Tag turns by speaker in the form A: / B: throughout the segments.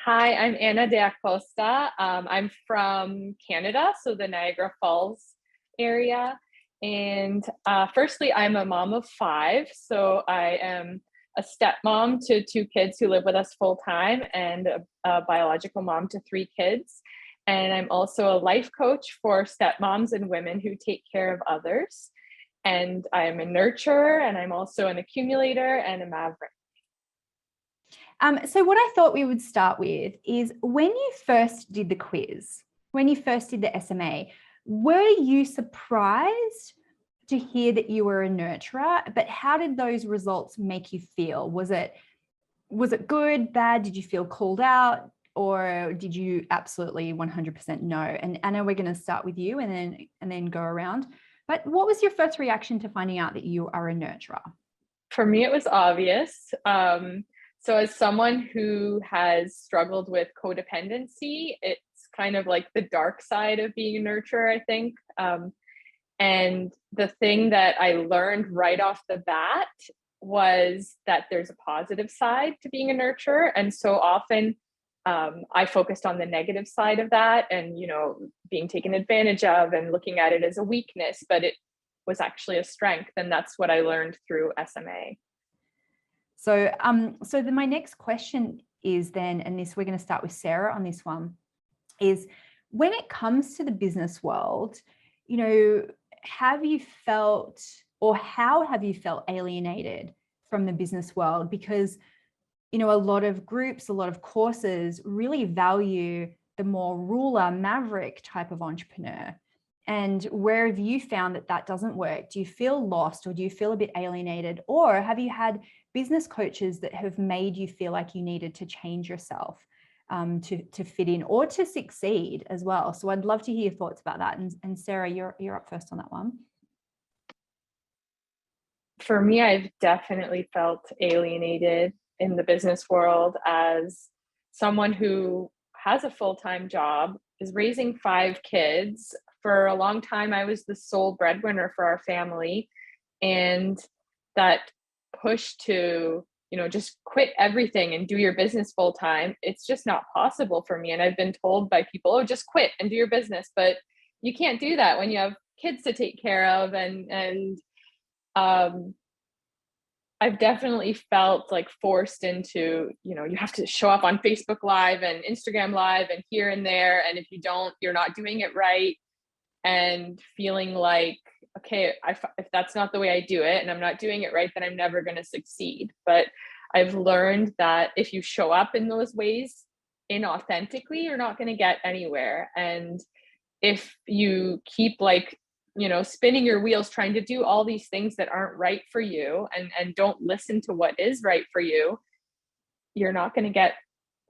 A: Hi, I'm Anna de Acosta. I'm from Canada, so the Niagara Falls area. And firstly, I'm a mom of five. So I am a stepmom to two kids who live with us full time and a biological mom to three kids. And I'm also a life coach for stepmoms and women who take care of others. And I'm a nurturer, and I'm also an accumulator and a maverick.
B: So what I thought we would start with is when you first did the quiz, when you first did the SMA, were you surprised to hear that you were a nurturer? But how did those results make you feel? Was it good, bad? Did you feel called out? Or did you absolutely 100% know? And Anna, we're going to start with you and then go around. But what was your first reaction to finding out that you are a nurturer?
A: For me, it was obvious. So as someone who has struggled with codependency, it's kind of like the dark side of being a nurturer, I think. And the thing that I learned right off the bat was that there's a positive side to being a nurturer. And so often I focused on the negative side of that and, being taken advantage of and looking at it as a weakness, but it was actually a strength. And that's what I learned through SMA.
B: So, my next question is then, and we're going to start with Sarah on this one, is when it comes to the business world, have you felt, or how have you felt alienated from the business world? Because, a lot of groups, a lot of courses really value the more ruler, maverick type of entrepreneur. And where have you found that doesn't work? Do you feel lost, or do you feel a bit alienated? Or have you had business coaches that have made you feel like you needed to change yourself to fit in or to succeed as well? So I'd love to hear your thoughts about that. And Sarah, you're up first on that one.
A: For me, I've definitely felt alienated in the business world as someone who has a full-time job, is raising five kids. For a long time, I was the sole breadwinner for our family. And that push to, just quit everything and do your business full time, it's just not possible for me. And I've been told by people, oh, just quit and do your business. But you can't do that when you have kids to take care of. And I've definitely felt like forced into, you have to show up on Facebook Live and Instagram Live and here and there. And if you don't, you're not doing it right. And feeling like, okay, if that's not the way I do it and I'm not doing it right, then I'm never going to succeed. But I've learned that if you show up in those ways inauthentically, you're not going to get anywhere. And if you keep spinning your wheels trying to do all these things that aren't right for you and don't listen to what is right for you, you're not going to get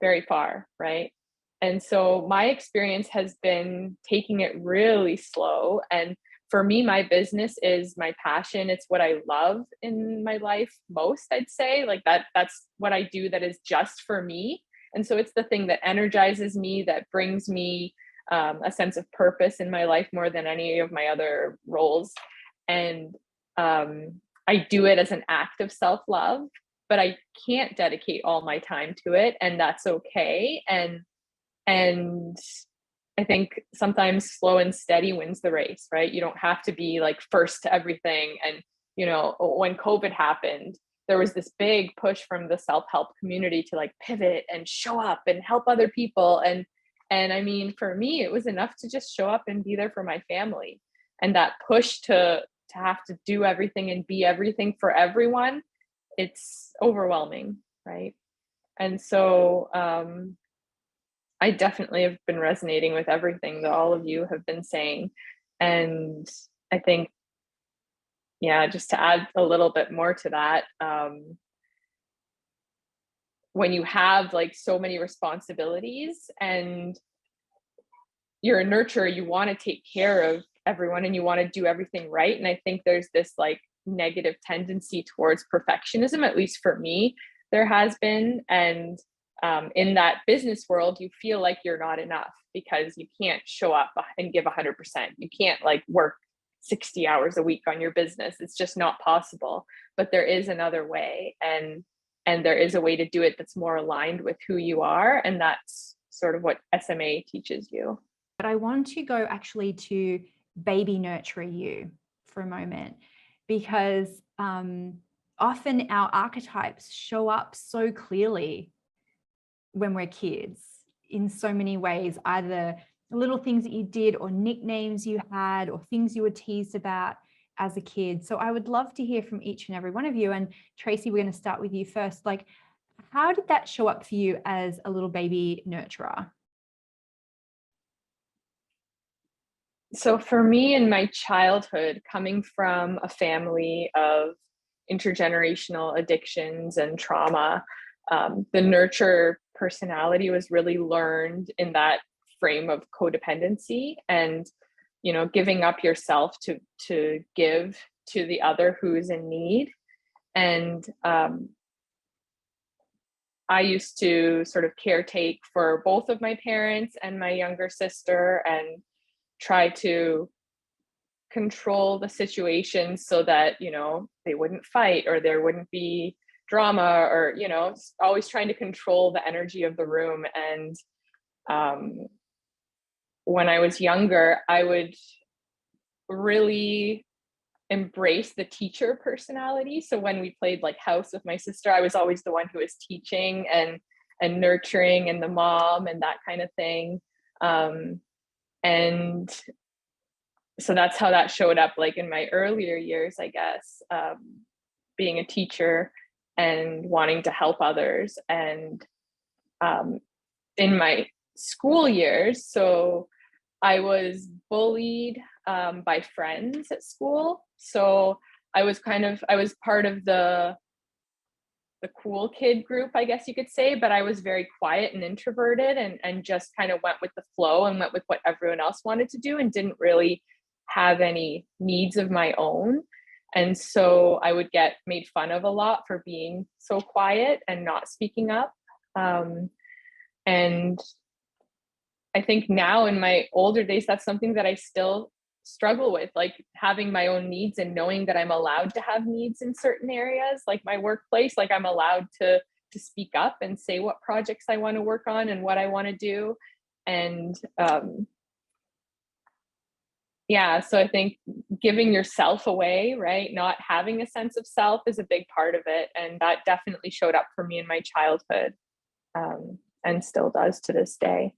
A: very far, right? And so my experience has been taking it really slow. And for me, my business is my passion. It's what I love in my life most, I'd say. Like that's what I do that is just for me. And so it's the thing that energizes me, that brings me a sense of purpose in my life more than any of my other roles. And I do it as an act of self-love, but I can't dedicate all my time to it. And that's okay. And I think sometimes slow and steady wins the race, right? You don't have to be like first to everything. And, when COVID happened, there was this big push from the self-help community to like pivot and show up and help other people. And I mean, for me, it was enough to just show up and be there for my family. And that push to have to do everything and be everything for everyone, it's overwhelming, right? And so, I definitely have been resonating with everything that all of you have been saying. And I think, just to add a little bit more to that, when you have like so many responsibilities and you're a nurturer, you want to take care of everyone and you want to do everything right. And I think there's this like negative tendency towards perfectionism, at least for me, there has been. And in that business world, you feel like you're not enough because you can't show up and give 100%. You can't like work 60 hours a week on your business. It's just not possible. But there is another way. And and there is a way to do it that's more aligned with who you are. And that's sort of what SMA teaches you.
B: But I want to go actually to baby nurturer you for a moment, because often our archetypes show up so clearly when we're kids in so many ways, either little things that you did or nicknames you had or things you were teased about as a kid. So I would love to hear from each and every one of you. And Tracy, we're going to start with you first. Like, how did that show up for you as a little baby nurturer?
A: So for me in my childhood, coming from a family of intergenerational addictions and trauma, the nurture personality was really learned in that frame of codependency and, you know, giving up yourself to give to the other who's in need. And I used to sort of caretake for both of my parents and my younger sister and try to control the situation so that, you know, they wouldn't fight or there wouldn't be drama, or, you know, always trying to control the energy of the room. And when I was younger, I would really embrace the teacher personality. So when we played like house with my sister, I was always the one who was teaching and nurturing and the mom and that kind of thing. And so that's how that showed up, like in my earlier years, I guess, being a teacher and wanting to help others. And in my school years, so I was bullied by friends at school. So I was part of the cool kid group, I guess you could say, but I was very quiet and introverted and just kind of went with the flow and went with what everyone else wanted to do and didn't really have any needs of my own. And so I would get made fun of a lot for being so quiet and not speaking up. And I think now in my older days, that's something that I still struggle with, like having my own needs and knowing that I'm allowed to have needs in certain areas, like my workplace, like I'm allowed to speak up and say what projects I want to work on and what I want to do. And yeah, so I think giving yourself away, right? Not having a sense of self is a big part of it. And that definitely showed up for me in my childhood, and still does to this day.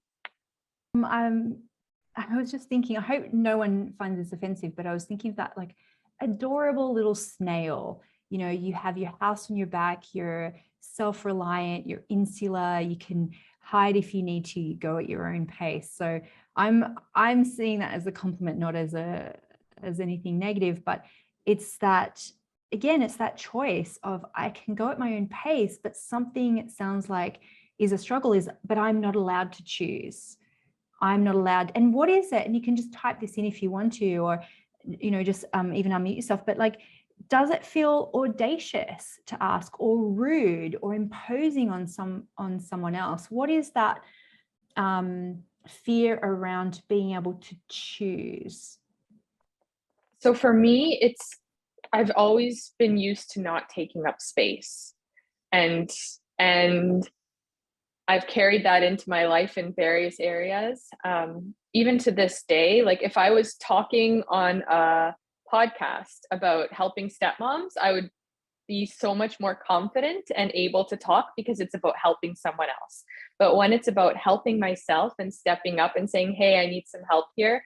B: I was just thinking, I hope no one finds this offensive, but I was thinking of that like adorable little snail. You know, you have your house on your back, you're self-reliant, you're insular, you can hide if you need to, you go at your own pace. So I'm seeing that as a compliment, not as anything negative, but it's that, again, it's that choice of I can go at my own pace, but something it sounds like is a struggle but I'm not allowed to choose. I'm not allowed. And what is it? And you can just type this in if you want to, or, you know, just even unmute yourself. But like, does it feel audacious to ask, or rude, or imposing on someone else? What is that fear around being able to choose?
A: So for me, I've always been used to not taking up space, and I've carried that into my life in various areas. Even to this day, like if I was talking on a podcast about helping stepmoms, I would be so much more confident and able to talk because it's about helping someone else. But when it's about helping myself and stepping up and saying, hey, I need some help here,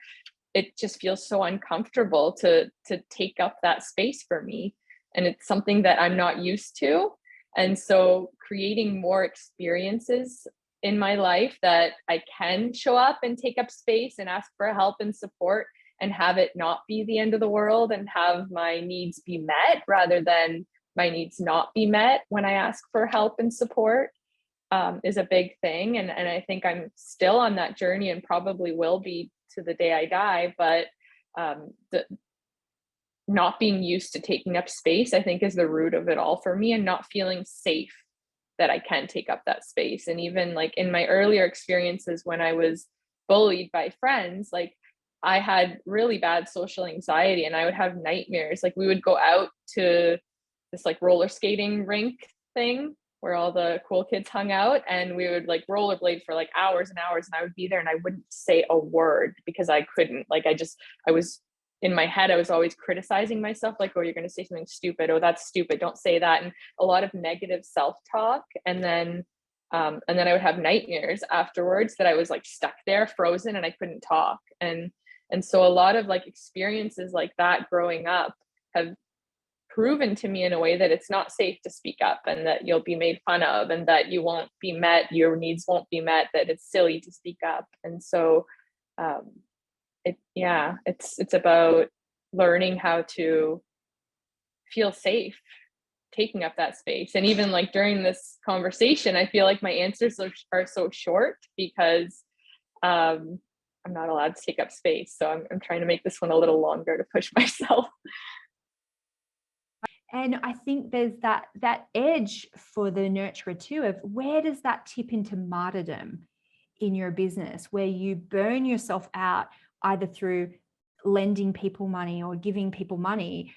A: it just feels so uncomfortable to take up that space for me. And it's something that I'm not used to. And so creating more experiences in my life that I can show up and take up space and ask for help and support and have it not be the end of the world and have my needs be met rather than my needs not be met when I ask for help and support is a big thing. And I think I'm still on that journey and probably will be to the day I die. But not being used to taking up space, I think, is the root of it all for me, and not feeling safe that I can take up that space. And even like in my earlier experiences when I was bullied by friends, like I had really bad social anxiety and I would have nightmares. Like we would go out to this like roller skating rink thing where all the cool kids hung out, and we would like rollerblade for like hours and hours, and I would be there and I wouldn't say a word because I couldn't, like, I was in my head, I was always criticizing myself, like, oh, you're going to say something stupid, oh, that's stupid, don't say that, and a lot of negative self-talk. And then I would have nightmares afterwards that I was like stuck there frozen and I couldn't talk. And so a lot of like experiences like that growing up have proven to me in a way that it's not safe to speak up, and that you'll be made fun of, and that you won't be met, your needs won't be met, that it's silly to speak up. And so it's about learning how to feel safe taking up that space. And even like during this conversation, I feel like my answers are so short because I'm not allowed to take up space. So I'm trying to make this one a little longer to push myself.
B: And I think there's that edge for the nurturer too, of where does that tip into martyrdom in your business, where you burn yourself out either through lending people money or giving people money,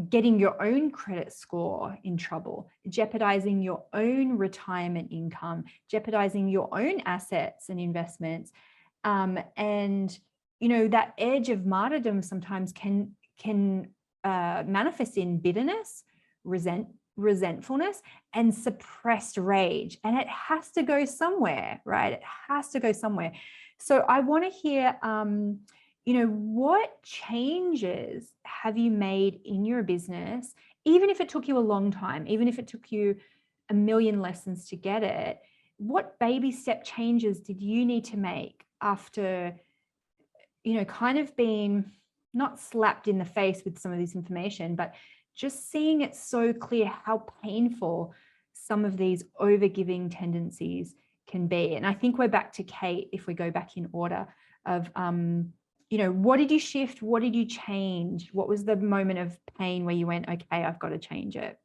B: getting your own credit score in trouble, jeopardizing your own retirement income, jeopardizing your own assets and investments. And, you know, that edge of martyrdom sometimes can manifest in bitterness, resentfulness, and suppressed rage. And it has to go somewhere, right? It has to go somewhere. So I want to hear, you know, what changes have you made in your business, even if it took you a long time, even if it took you a million lessons to get it? What baby step changes did you need to make after, you know, kind of being not slapped in the face with some of this information, but just seeing it so clear how painful some of these overgiving tendencies can be? And I think we're back to Kate, if we go back in order of, you know, what did you shift? What did you change? What was the moment of pain where you went, okay, I've got to change it?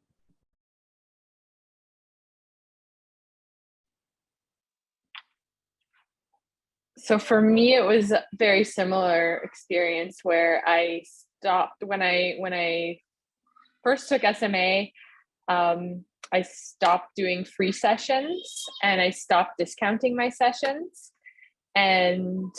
A: So for me, it was a very similar experience where I stopped when I first took SMA. I stopped doing free sessions and I stopped discounting my sessions, and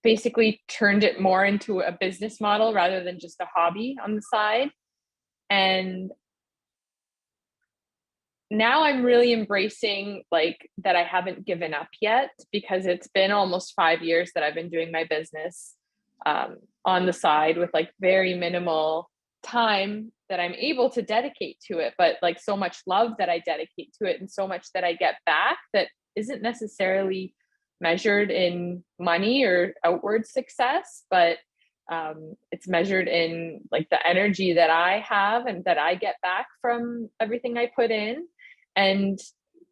A: basically turned it more into a business model rather than just a hobby on the side. And now I'm really embracing like that I haven't given up yet, because it's been almost 5 years that I've been doing my business on the side with like very minimal time that I'm able to dedicate to it, but like so much love that I dedicate to it and so much that I get back that isn't necessarily measured in money or outward success, but it's measured in like the energy that I have and that I get back from everything I put in. And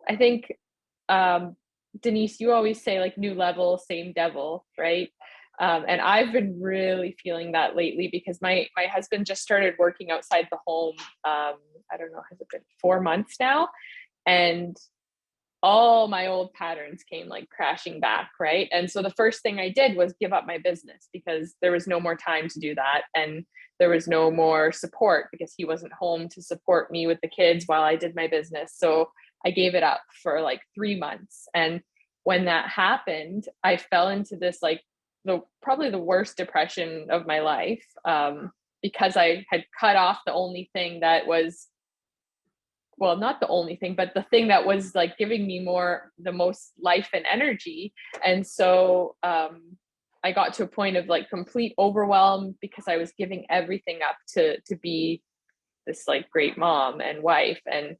A: I think, Denise, you always say like new level, same devil, right? And I've been really feeling that lately because my husband just started working outside the home. I don't know, has it been 4 months now? And all my old patterns came like crashing back, right? And so the first thing I did was give up my business because there was no more time to do that. And there was no more support because he wasn't home to support me with the kids while I did my business. So I gave it up for like 3 months. And when that happened, I fell into this like probably the worst depression of my life, because I had cut off the only thing that was, well, not the only thing, but the thing that was like giving me the most life and energy. And so I got to a point of like complete overwhelm because I was giving everything up to be this like great mom and wife and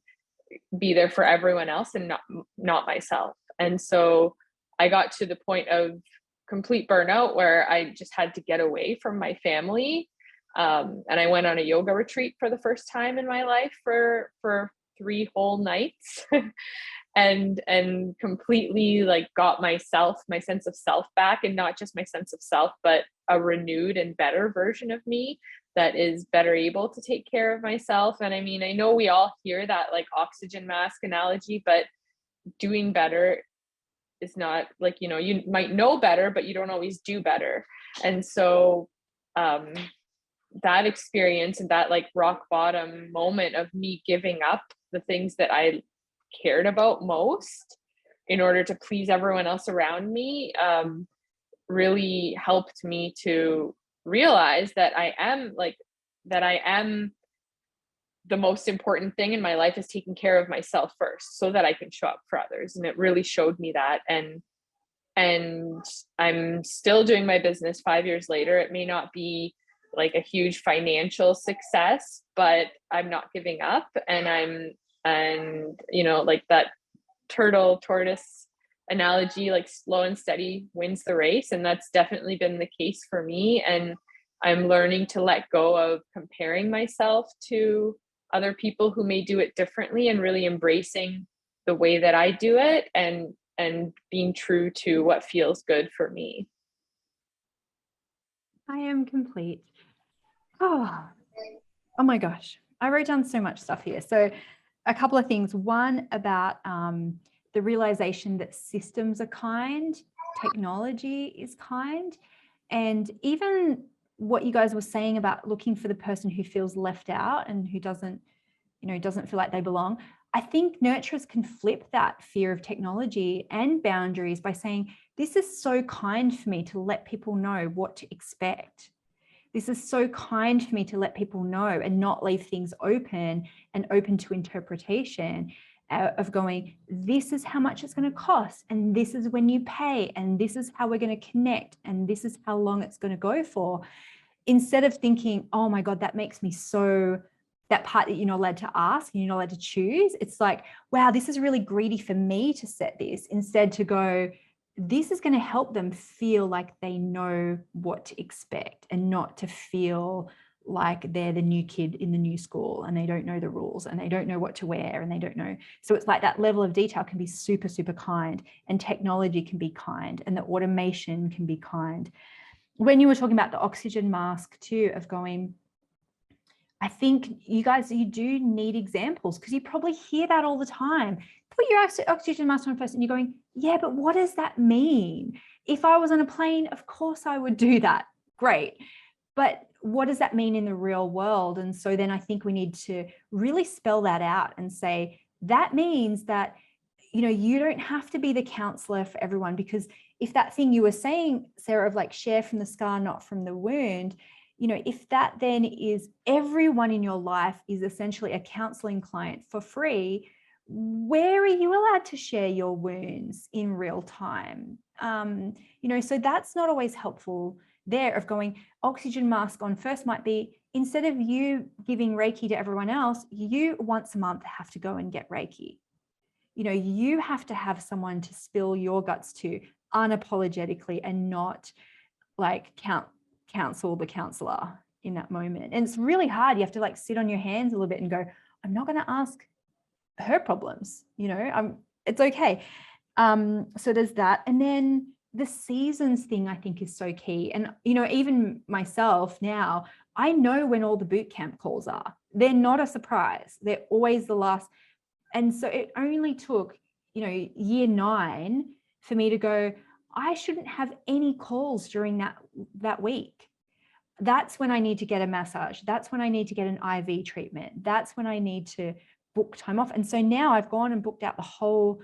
A: be there for everyone else and not myself. And so I got to the point of complete burnout where I just had to get away from my family. And I went on a yoga retreat for the first time in my life for 3 whole nights and completely like got my sense of self back, and not just my sense of self, but a renewed and better version of me that is better able to take care of myself. And I mean, I know we all hear that like oxygen mask analogy, but doing better is not like, you know, you might know better, but you don't always do better. And so that experience and that like rock bottom moment of me giving up the things that I cared about most in order to please everyone else around me, really helped me to realize that I am the most important thing in my life is taking care of myself first so that I can show up for others. And it really showed me that. And I'm still doing my business 5 years later. It may not be like a huge financial success, but I'm not giving up. And you know, like that turtle tortoise analogy, like slow and steady wins the race. And that's definitely been the case for me. And I'm learning to let go of comparing myself to other people who may do it differently and really embracing the way that I do it and being true to what feels good for me.
B: I am complete. Oh my gosh. I wrote down so much stuff here. So a couple of things. One about the realization that systems are kind, technology is kind, and even what you guys were saying about looking for the person who feels left out and who doesn't feel like they belong. I think nurturers can flip that fear of technology and boundaries by saying, this is so kind for me to let people know what to expect. This is so kind for me to let people know and not leave things open and open to interpretation of going, this is how much it's going to cost. And this is when you pay. And this is how we're going to connect. And this is how long it's going to go for. Instead of thinking, oh my God, that makes me so, that part that you're not allowed to ask and you're not allowed to choose. It's like, wow, this is really greedy for me to set this. Instead to go, this is going to help them feel like they know what to expect and not to feel like they're the new kid in the new school and they don't know the rules and they don't know what to wear and they don't know. So it's like that level of detail can be super, super kind, and technology can be kind, and the automation can be kind. When you were talking about the oxygen mask too, of going, I think you guys, you do need examples, because you probably hear that all the time. Put your oxygen mask on first and you're going, yeah, but what does that mean? If I was on a plane, of course I would do that. Great. But what does that mean in the real world? And so then I think we need to really spell that out and say, that means that, you know, you don't have to be the counselor for everyone, because if that thing you were saying, Sarah, of like share from the scar, not from the wound, you know, if that then is everyone in your life is essentially a counseling client for free, where are you allowed to share your wounds in real time? You know, so that's not always helpful there, of going oxygen mask on first might be, instead of you giving Reiki to everyone else, you once a month have to go and get Reiki. You know, you have to have someone to spill your guts to unapologetically and not like counsel the counselor in that moment. And it's really hard. You have to like sit on your hands a little bit and go, I'm not going to ask her problems, you know, it's okay. So there's that. And then the seasons thing, I think, is so key. And, you know, even myself now, I know when all the boot camp calls are. They're not a surprise. They're always the last. And so it only took, you know, year 9 for me to go, I shouldn't have any calls during that week. That's when I need to get a massage. That's when I need to get an IV treatment. That's when I need to book time off. And so now I've gone and booked out the whole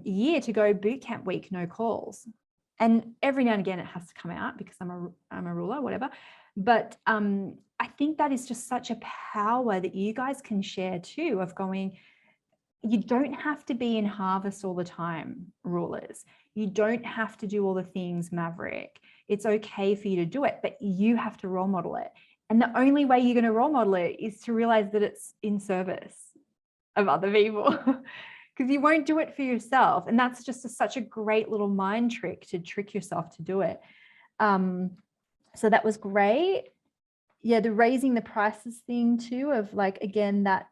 B: year to go boot camp week, no calls. And every now and again it has to come out because I'm a ruler, whatever. But I think that is just such a power that you guys can share too, of going, you don't have to be in harvest all the time, rulers. You don't have to do all the things, Maverick. It's okay for you to do it, but you have to role model it. And the only way you're going to role model it is to realize that it's in service of other people, because you won't do it for yourself. And that's just such a great little mind trick to trick yourself to do it. So that was great. Yeah, the raising the prices thing too, of like, again, that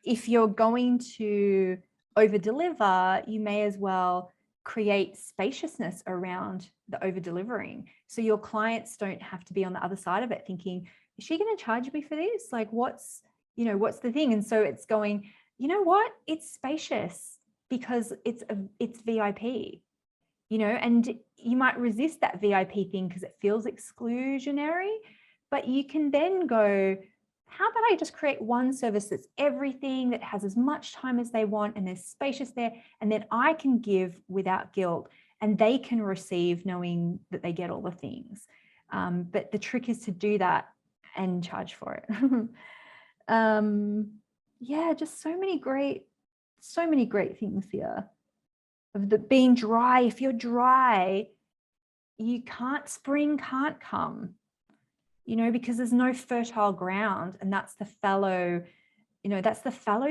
B: if you're going to over deliver, you may as well create spaciousness around the over delivering, so your clients don't have to be on the other side of it thinking, is she going to charge me for this? Like, what's the thing? And so it's going, you know what, it's spacious because it's VIP, you know, and you might resist that VIP thing because it feels exclusionary, But you can then go, how about I just create one service that's everything, that has as much time as they want and there's spacious there, and then I can give without guilt and they can receive knowing that they get all the things. But the trick is to do that and charge for it. Yeah, just so many great things here. Of the being dry. If you're dry, spring can't come, because there's no fertile ground. And that's the fallow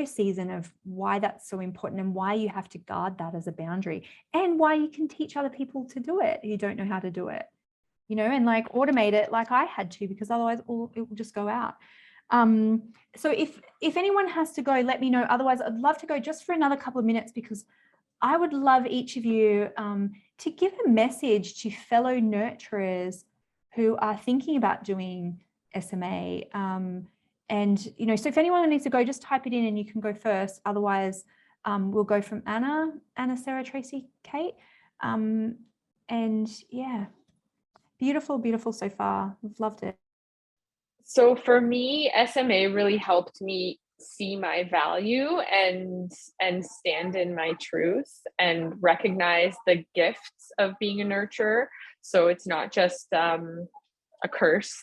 B: season of why that's so important and why you have to guard that as a boundary, and why you can teach other people to do it who don't know how to do it, and like automate it like I had to, because otherwise it will just go out. So if anyone has to go, let me know. Otherwise, I'd love to go just for another couple of minutes, because I would love each of you to give a message to fellow nurturers who are thinking about doing SMA. And, so if anyone needs to go, just type it in and you can go first. Otherwise, we'll go from Anna, Sarah, Tracy, Kate. And yeah, beautiful, beautiful so far. We've loved it.
A: So for me, SMA really helped me see my value and stand in my truth and recognize the gifts of being a nurturer. So it's not just a curse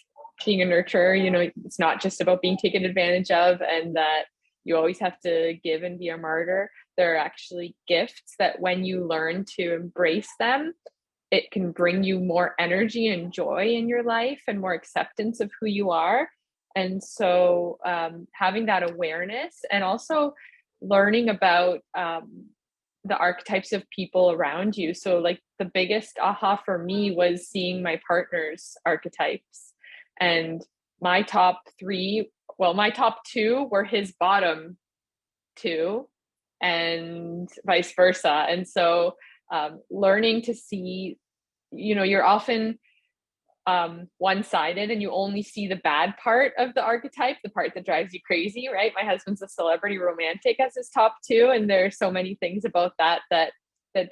A: being a nurturer. It's not just about being taken advantage of and that you always have to give and be a martyr. There are actually gifts that when you learn to embrace them, it can bring you more energy and joy in your life and more acceptance of who you are. And so having that awareness and also learning about the archetypes of people around you. So like the biggest aha for me was seeing my partner's archetypes, and my top two were his bottom two and vice versa. And so learning to see, you're often one-sided and you only see the bad part of the archetype, the part that drives you crazy, right? My husband's a celebrity romantic as his top two, and there's so many things about that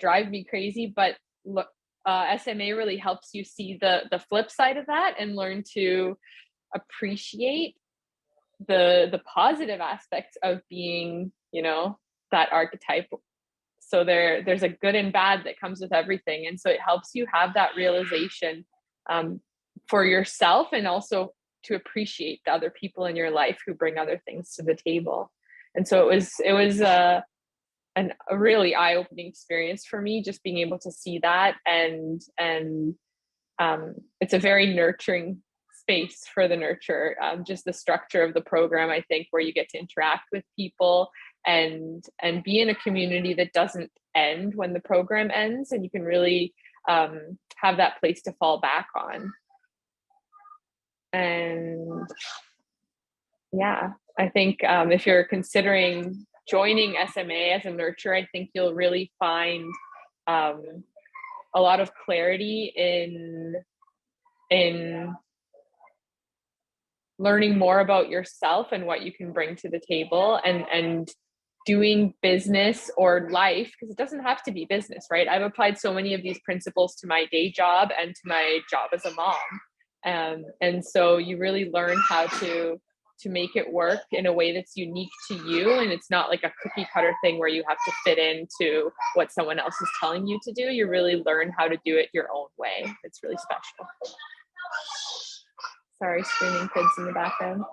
A: drive me crazy. But SMA really helps you see the flip side of that and learn to appreciate the positive aspects of being, that archetype. So there's a good and bad that comes with everything. And so it helps you have that realization for yourself, and also to appreciate the other people in your life who bring other things to the table. And so it was a really eye-opening experience for me, just being able to see that. And it's a very nurturing space for the nurturer. Just the structure of the program, I think, where you get to interact with people and be in a community that doesn't end when the program ends, and you can really have that place to fall back on. And yeah, I think if you're considering joining SMA as a nurturer, I think you'll really find a lot of clarity in learning more about yourself and what you can bring to the table, and doing business or life, because it doesn't have to be business, right? I've applied so many of these principles to my day job and to my job as a mom. And so you really learn how to make it work in a way that's unique to you. And it's not like a cookie cutter thing where you have to fit into what someone else is telling you to do. You really learn how to do it your own way. It's really special. Sorry, screaming kids in the background.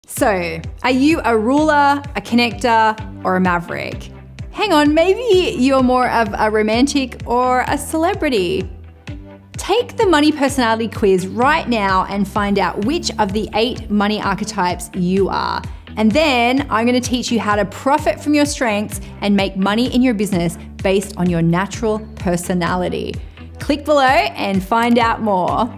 B: So, are you a ruler, a connector, or a maverick? Hang on, maybe you're more of a romantic or a celebrity. Take the money personality quiz right now and find out which of the 8 money archetypes you are. And then I'm going to teach you how to profit from your strengths and make money in your business based on your natural personality. Click below and find out more.